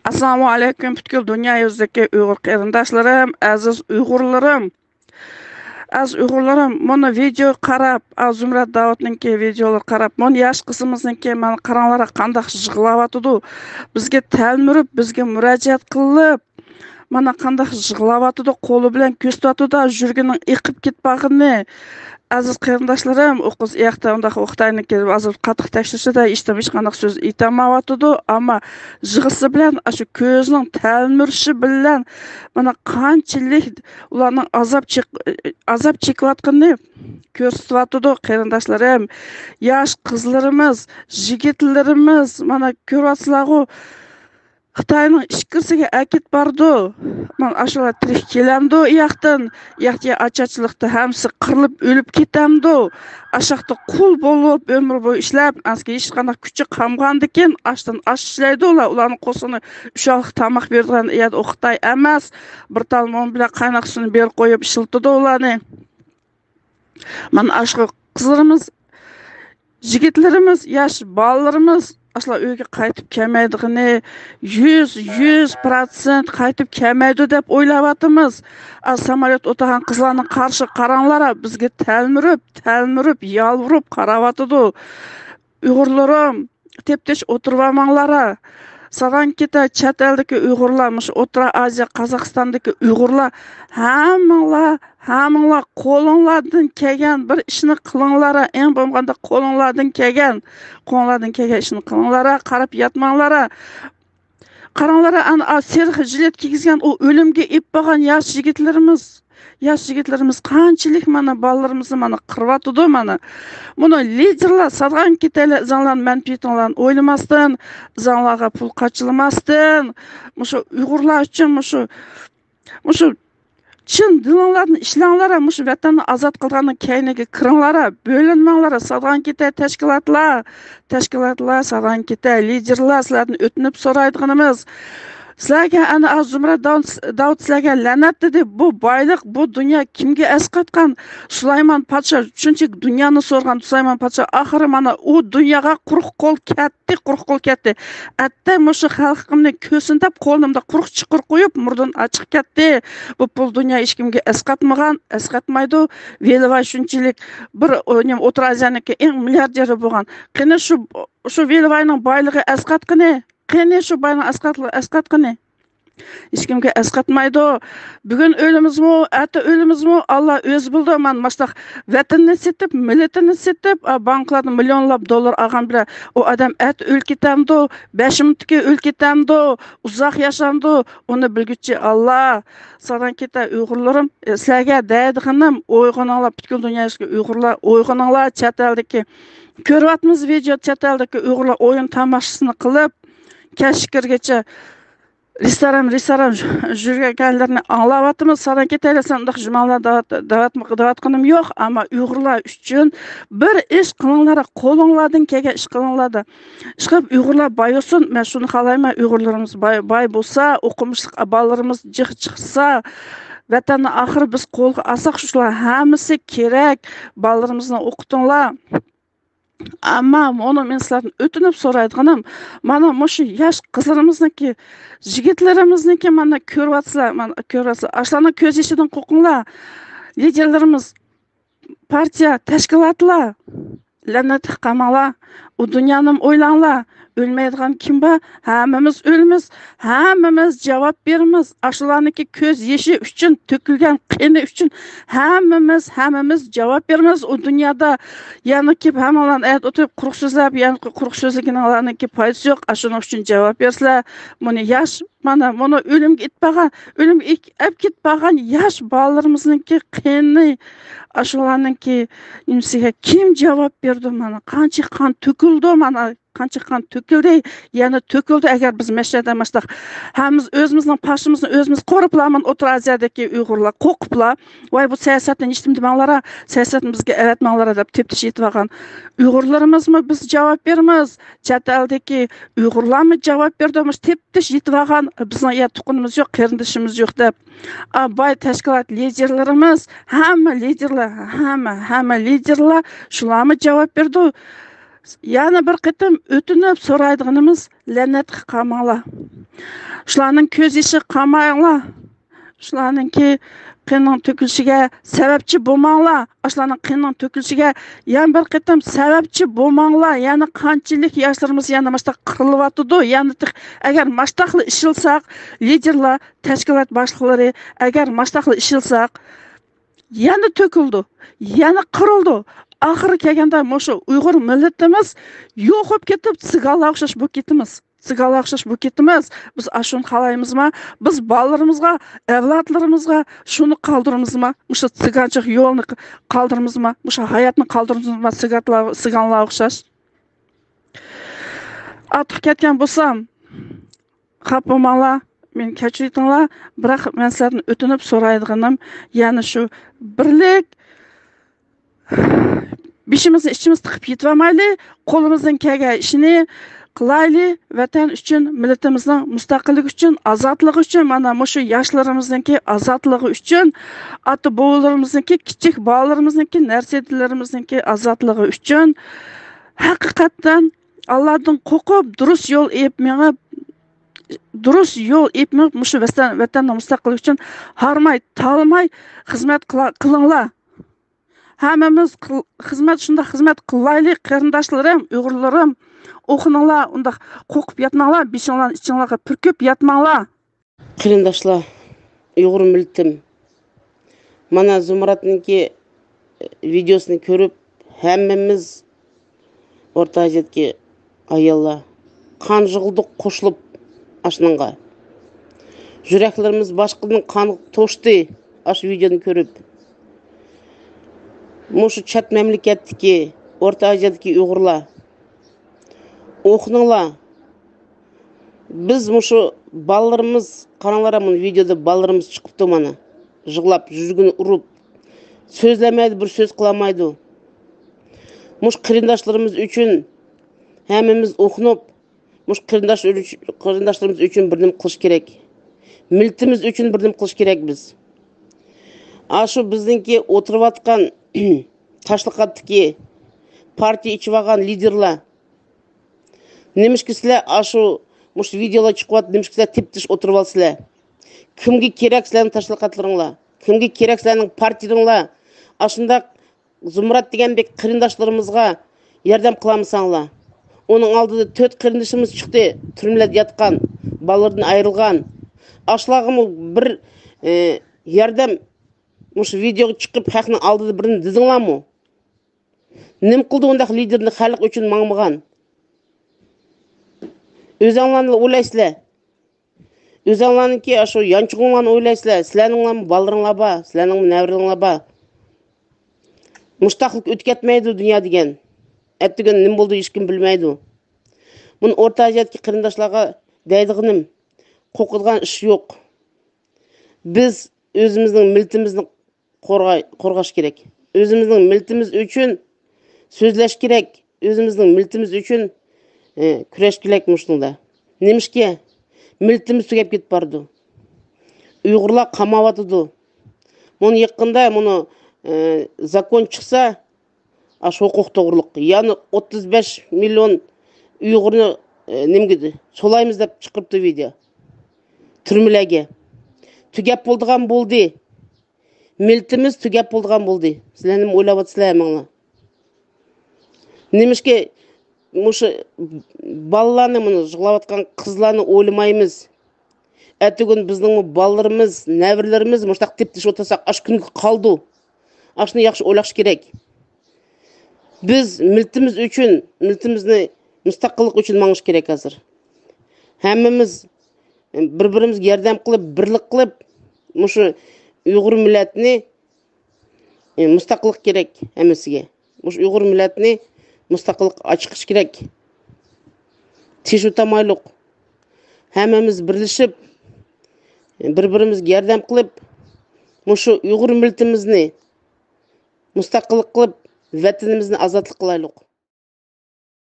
Assalomu alaykum butkul dunyo yuzidagi Uyg'ur qarindoshlarim, aziz Uyg'urlarim. Az Uyg'urlarim, mana video qarab, Zumrad Davudninki videolar qarab, mana yosh qizimizniki mana qaranglar qanday yig'layotdi. Bizga talmurib, bizga murojaat qilib, mana qanday yig'layotdi, qo'li bilan ko'rsatdi, yurgining iqib ketmag'ini. Aziz qarindoshlarim, o qiz yoqda undaq o'qitayni kelib, hozir qattiq tekshirishda hech qanday so'z aytolmayotdi, ammo yig'isi bilan, shu ko'zning talmurishi bilan mana qanchalik ularning azob chekayotganini ko'rsatyotdi qarindoshlarim. Yosh qizlarimiz, yigitlarimiz mana ko'ryapsizlar-ku, Xitoyning ishkirsiga akit bordi. Men ashular tirik kelamdi yoqdan, yoqga achachilikda hamsi qirilib o'lib ketamdi. Ashaqda qul bo'lib umr bo'yi ishlab, aski hech qanday kuchi qolgandikin, ashdan ishlaydi ular. Ularning qo'sini ushaq tamoq bergan yer Xitoy emas. Bir talmon bilan qaynoq suvni berib qo'yib ishiltdi ularni. Men ashqa qizlarimiz, yigitlarimiz, yosh bolalarimiz asla uyga qaytib kelmaydigini 100% qaytib kelmaydi deb o'ylayapmiz. Samolyot o'tagan qizlarning qarshi qaranglar, bizga talmurib, yalvirib qarayotdi. Uyg'urlarim, tep-tech o'tirmanglar. Sarankita chet eldagi Uyg'urlar, O'rta Osiyo, Qozog'istondagi Uyg'urlar hammanglar qo'linglardan kelgan bir ishni qilinglar, eng bo'lmaganda qo'linglardan kelgan ishni qilinglar, qarab yotmanglar. Qaranglar, ana serh jilet kiygizgan o o'limga ip bo'lgan yosh yigitlarimiz qanchalik mana bolalarimizni mana qirvatdi mana. Buni liderlar sadg'an ketaylar, zanlar manfiatlarni o'ylamasdan, zanlarga pul qochilmasdan, shu Uyg'urlar uchun shu chin dilinglarni ishlanglar, shu vatanni ozod qilgandan keyingi kiringlar, bo'linmanglar, sadg'an ketay tashkilotlar, sadg'an ketay liderlar, sizlardan o'tinib so'raydiganimiz, sizlarga ana Zumrad Davud sizlarga la'nat dedi. Bu boylik, bu dunyo kimga asqatgan? Sulaymon podsho, chunki dunyoni so'rgan Sulaymon podsho oxiri mana u dunyoga quruq qo'l ketdi. Atta mushu xalqimni ko'sindab qo'limda quruq chiqir qo'yib, murdan ochiq ketdi. Bu pul dunyo hech kimga asqatmaydi. Velivay shunchalik bir O'rta Osiyoning eng milliarderi bo'lgan. Qani shu Velivayning boyligi asqatqini? Qani shu bayni asqatqini? Hech kimga asqatmaydi. Bugun o'limizmi, ata o'limizmi, Alloh o'zi bildi. Men mastaq vatanni setib, millatini setib, banklardan millionlab dollar olgan bilan o odam at o'l ketamdi, 5 minutga o'l ketamdi, uzoq yashamdi. Uni bilguchi Alloh. Sadan keta Uyg'urlarim, sizlarga deydiganim, o'yg'oninglar, butkul dunyodagi Uyg'urlar, o'yg'oninglar, chet eldagi ko'ryapmiz video, chet eldagi Uyg'urlar o'yin tomosasini qilib kashkirgacha restoran yurganlarni anglayapmiz. Sadan ketaylar, undaq jumalar davatqinim yo'q, ammo Uyg'urlar uchun bir ish qilinglar, qo'linglardan kelgan ish qilinglar. Chiqib Uyg'urlar boy bo'lsin. Men shuni xohlayman, Uyg'urlarimiz boy bo'lsa, o'qimishli bolalarimiz jiq chiqsa, vatanni oxir biz qo'lga olsak, shular hammasi kerak. Bolalarimizni o'qitinglar. Ammo uni men sizlardan o'tinib so'raydiganim, mana shu yosh qizlarimizniki, yigitlarimizniki mana ko'ryapsizlar, ashlarni ko'z yoshidan qo'qinglar. Liderlarimiz, partiya, tashkilotlar, la'nat qamanglar, u dunyoni o'ylanglar. Ölmeydigan kim bor? Hammamiz o'limiz, hammamiz javob beramiz. Ashlarniki ko'z yeshi uchun, to'kilgan qini uchun hammamiz javob beramiz. U dunyoda yana kelib hammalarni ayt o'tirib quruq so'zlab, yana quruq so'zlaganlarniki foydasi yo'q. Shuning uchun javob bersizlar. Buni yosh mana o'limga ketmagan yosh bolalarimizniki qini, ashlarniki nimasiga kim javob berdi? Mana qancha qon to'kildi, qancha qon to'kildi, yana to'kildi. Agar biz mashhada mastaq hammamiz o'zimizning pashimizni o'zimiz qo'riblarman, O'rta Osiyodagi Uyg'urlar qo'qiblar. Voy bu siyosatni nechtim demanglar, siyosatni bizga aratmanglar deb teptish etib Uyg'urlarimizmi biz javob beramiz? Chet eldagi Uyg'urlarmi javob berdi? Teptish etib bizning tuqunimiz yo'q, qarindishimiz yo'q deb. Boy tashkilot liderlarimiz, hamma liderlar shularmi javob berdi? Yana bir qitim o'tinib so'raydiganimiz, la'nat qilmanglar. Şularning ko'z ishi qamanglar. Şularningki qinning to'kilishiga sababchi bo'lmanglar. Shularning qinning to'kilishiga yana bir qatam sababchi bo'lmanglar. Yana qanchalik yoshlarimiz yana mashta qirilyotdi. Yana agar mashtaqli ishilsak, liderlar, tashkilot boshliqlari agar mashtaqli ishilsak, yana to'kildi, yana qirildi. Oxiri kelganda shu Uyg'ur millatimiz yo'q bo'lib ketib, sigalarga o'xshash bo'lib ketamiz. Sigalarga o'xshash bo'lib ketamiz. Biz shuni xohlaymizmi? Biz bolalarimizga, avlodlarimizga shuni qoldiramizmi? O'sha siganchiq yo'lni qoldiramizmi? O'sha hayotni qoldiramizmi? Siganlarga o'xshash. Ortiq ketgan bo'lsam, xafa bo'lmanglar. Men kechiringlar, biroq men sizlardan o'tinib so'raydiganim, ya'ni shu birlik beshimizni ichimiz tiqib yetolmayli, qo'limizdan kelgan ishni qilayli, vatan uchun, millatimizning mustaqilligi uchun, ozodligi uchun, mana shu yoshlarimizningki ozodligi uchun, ota-bobolarimizningki, kichik bolalarimizningki, narsadlarimizningki ozodligi uchun haqiqatan Allohdan qo'rqib, durust yo'l mengib shu vatanning mustaqilligi uchun harmay, talmay xizmat qilinglar. Hammamiz shunda xizmat qilaylik, qarindoshlarim, Uyg'urlarim, o'qinglar, unda qo'rqib yotmanglar, beshinglarni ichinglarga purkib yotmanglar. Qarindoshlar, Uyg'ur millatim. Mana Zumratningki videosini ko'rib, hammamiz o'rtajatki ayollar qon yig'ildik, qo'shilib ashunga. Yuraklarimiz boshqaning qoni to'shdi, ash videoni ko'rib. Mushu chat mamlakatdagi, O'rta Osiyodagi Uyg'urlar o'qinglar. Biz mushu bolalarimiz, qaranglar, mana videoda bolalarimiz chiqibdi mana. Yig'lab, yurgini urib, so'zlamaydi, bir so'z qilmaydi. Mush qarindoshlarimiz uchun hammamiz o'qinib, mush qarindoshlarimiz uchun bir nima qilish kerak. Millatimiz uchun bir nima qilish kerak biz. Ashu bizningki o'tirayotgan tashliqatdagi partiya ichib olgan liderlar nimishki sizlar ashu mush videolar chiqyapti, nimishki sizlar tip-tish o'tirib olsizlar. Kimga kerak sizlarning tashliqatlaringlar? Kimga kerak sizlarning partiyaringlar? Ashunda Zumrat degandek qarindoshlarimizga yordam qilamsanglar. Onun oldida 4 qarindoshimiz chiqdi, turmada yotgan, bolalardan ayrilgan. Ashlag'im bir yordam mush videoga chiqib haqni oldida birini dedinglarmi? Nim qildi undaq liderni xalq uchun mangmagan? O'zinglarni o'ylaysizlar. O'zinglarniki shu yanchig'inglarni o'ylaysizlar. Sizlarning bolalaringlar bor, sizlarning navraringlar bor. Mustaqillik o'tkatmaydi dunyo degan. Atdigan nim bo'ldi hech kim bilmaydi. Buni O'rta Osiyodagi qarindoshlarga deydiganim, qo'rqadigan ish yo'q. Biz o'zimizning millatimizni qo'rg'ash kerak. O'zimizning millatimiz uchun so'zlash kerak. O'zimizning millatimiz uchun kurash kerak mushunda. Nemishki millatimiz tugab ketib bordi. Uyg'urlar qamavotdi. Buni yaqinda buni zakon chiqsa, ash huquq to'g'riliq. Ya'ni 35 million Uyg'urni nimgidi? Solaymiz deb chiqibdi video. Turmalarga. Tugab bo'ldigan bo'ldi. Millatimiz tugab bo'ldigan bo'ldi. Sizlar nima o'ylayapsizlar manglar? Nimishki mushu bolalarni, mana yig'layotgan qizlarni o'ylamaymiz. Atbugun bizning bolalarimiz, navralarimiz mushtaq tip-tish o'tirsak, ash kunga qoldi. Ashni yaxshi o'ylash kerak. Biz millatimiz uchun, millatimizni mustaqillik uchun mangish kerak hozir. Hammamiz bir-birimizga yordam qilib, birlik qilib, mushu Uyg'ur millatini mustaqillik kerak hammasiga. Mushu Uyg'ur millatini mustaqillik ochiqish kerak. Tish o'tamaylik. Hammamiz birlashib, bir-birimizga yordam qilib, mushu Uyg'ur millatimizni mustaqillik qilib, vatanimizni ozodlik qilaylik.